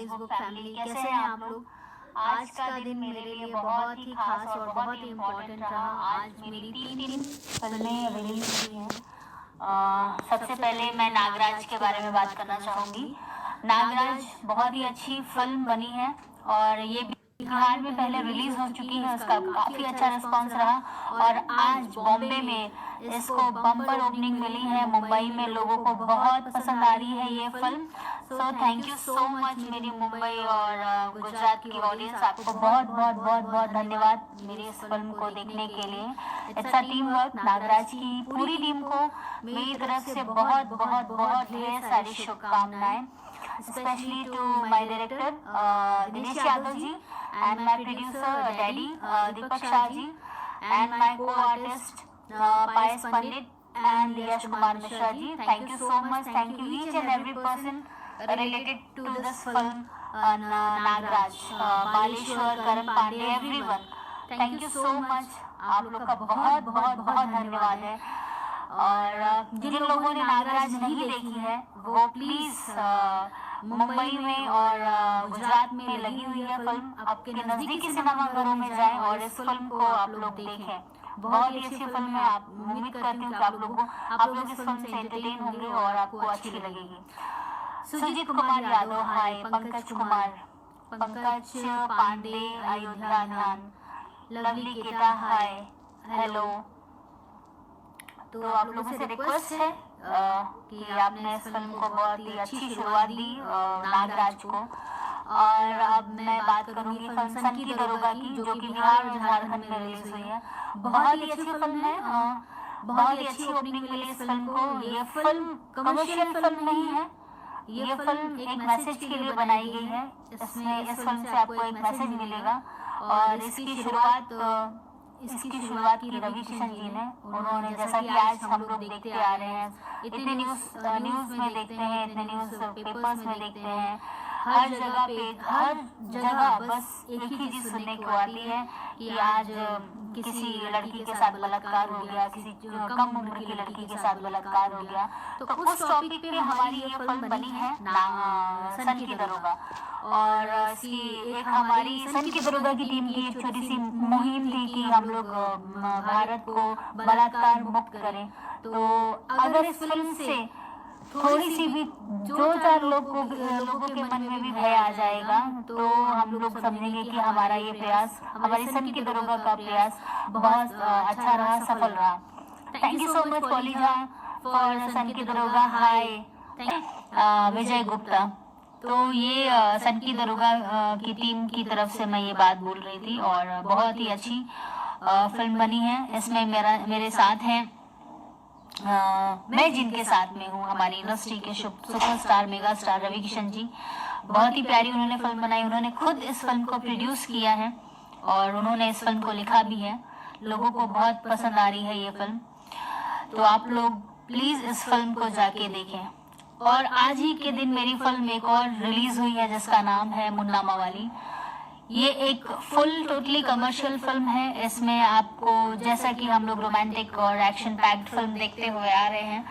Facebook family, कैसे हैं आप लोग। आज का दिन मेरे लिए बहुत ही खास और बहुत ही इम्पोर्टेंट रहा। आज मेरी तीन फिल्में रिलीज हुई हैं। सबसे पहले मैं नागराज के बारे में बात करना चाहूँगी। नागराज बहुत ही अच्छी फिल्म बनी है और ये बिहार में पहले रिलीज हो चुकी है, उसका काफ़ी अच्छा रिस्पांस रहा और आज बॉम्बे में इसको बम्पर ओपनिंग मिली है। मुंबई में लोगों को बहुत पसंद आ रही है ये film. So thank you so much मेरी मुंबई और गुजरात की ऑडियंस, आपको बहुत बहुत बहुत बहुत धन्यवाद मेरी इस फिल्म को देखने के लिए। It's a team work. Nagraj की पूरी टीम को मेरी तरफ से बहुत बहुत बहुत ढेर सारी शुभकामनाएं, especially to my director Dinesh Yadav ji and my producer Daddy Deepak Shah ji and my co-artist Payas Pandit and Yash Kumar Mishra ji. Thank you so much. Thank you each and every person related to this film Nagraj, Baleshwar, Karan Pandey, everyone. Thank you so much. आप लोग का बहुत बहुत बहुत धन्यवाद है। और जिन लोगों ने नागराज नहीं देखी है वो प्लीज मुंबई में और गुजरात में लगी हुई है फिल्म, आपके नजदीकी सिनेमाघरों में जाएं और इस फिल्म को आप लोग देखें। बहुत ही अच्छी फिल्म है। आप उम्मीद करती हूँ कि आप लोग इस फिल्म से एंटरटेन होंगे और आपको अच्छी लगेगी। सुजीत कुमार यादव हाय, पंकज पांडे अयोध्या ध्यान, लवली केटा हाय, हेलो। तो आप लोगों से रिक्वेस्ट है कि आपने इस फिल्म को बहुत ही अच्छी शुरुआत दी नागराज को। और अब मैं बात करूंगी फिल्म सन की दरोगा की, जो कि बिहार और झारखंड में रिलीज हुई है। बहुत ही अच्छी फिल्म है, बहुत ही अच्छी ओपनिंग मिली इस फिल्म को। ये फिल्म कमर्शियल फिल्म नहीं है, ये फिल्म एक मैसेज के लिए बनाई गई है। इसमें इस फिल्म से आपको एक मैसेज मिलेगा और इसकी शुरुआत की रवि किशन जी ने। उन्होंने, जैसा कि आज हम लोग देखते आ रहे हैं, इतने न्यूज़ में देखते हैं, इतने न्यूज़ पेपर्स में देखते हैं, हर जगह बस एक ही चीज़ सुनने को आती है कि आज किसी लड़की के साथ बलात्कार हो गया, किसी कम उम्र की लड़की के साथ बलात्कार हो गया। तो उस टॉपिक पे हमारी ये फिल्म बनी है सन की दरोगा। और इसकी एक हमारी सन की दरोगा की टीम की एक छोटी सी मुहिम थी कि हम लोग भारत को बलात्कार मुक्त करें। तो अगर इस फिल्म से थोड़ी सी भी 2-4 लोगों के मन में भी भय आ जाएगा तो हम लोग समझेंगे कि हमारा ये प्रयास, हमारी सन की दरोगा का प्रयास बहुत अच्छा रहा, सफल रहा। थैंक यू सो मच कॉलिजा फॉर सन की दरोगा हाय। विजय गुप्ता। तो ये सन की दरोगा की टीम की तरफ से मैं ये बात बोल रही थी और बहुत ही अच्छी फिल्म बनी है। इसमें मेरे साथ हैं मैं जिनके साथ में हूँ, हमारी इंडस्ट्री के superstar mega star Ravi Kishan ji. बहुत ही प्यारी उन्होंने फिल्म बनाई। उन्होंने खुद इस फिल्म को प्रोड्यूस किया है और उन्होंने इस फिल्म को लिखा भी है। लोगों को बहुत पसंद आ रही है ये फिल्म, तो आप लोग प्लीज इस फिल्म को जाके देखें। और आज ही के दिन मेरी फिल्म एक और रिलीज हुई है जिसका नाम है मुन्ना मवाली। ये एक फुल टोटली कमर्शियल फिल्म है। इसमें आपको, जैसा कि हम लोग रोमांटिक और एक्शन पैक्ड फिल्म देखते हुए आ रहे हैं,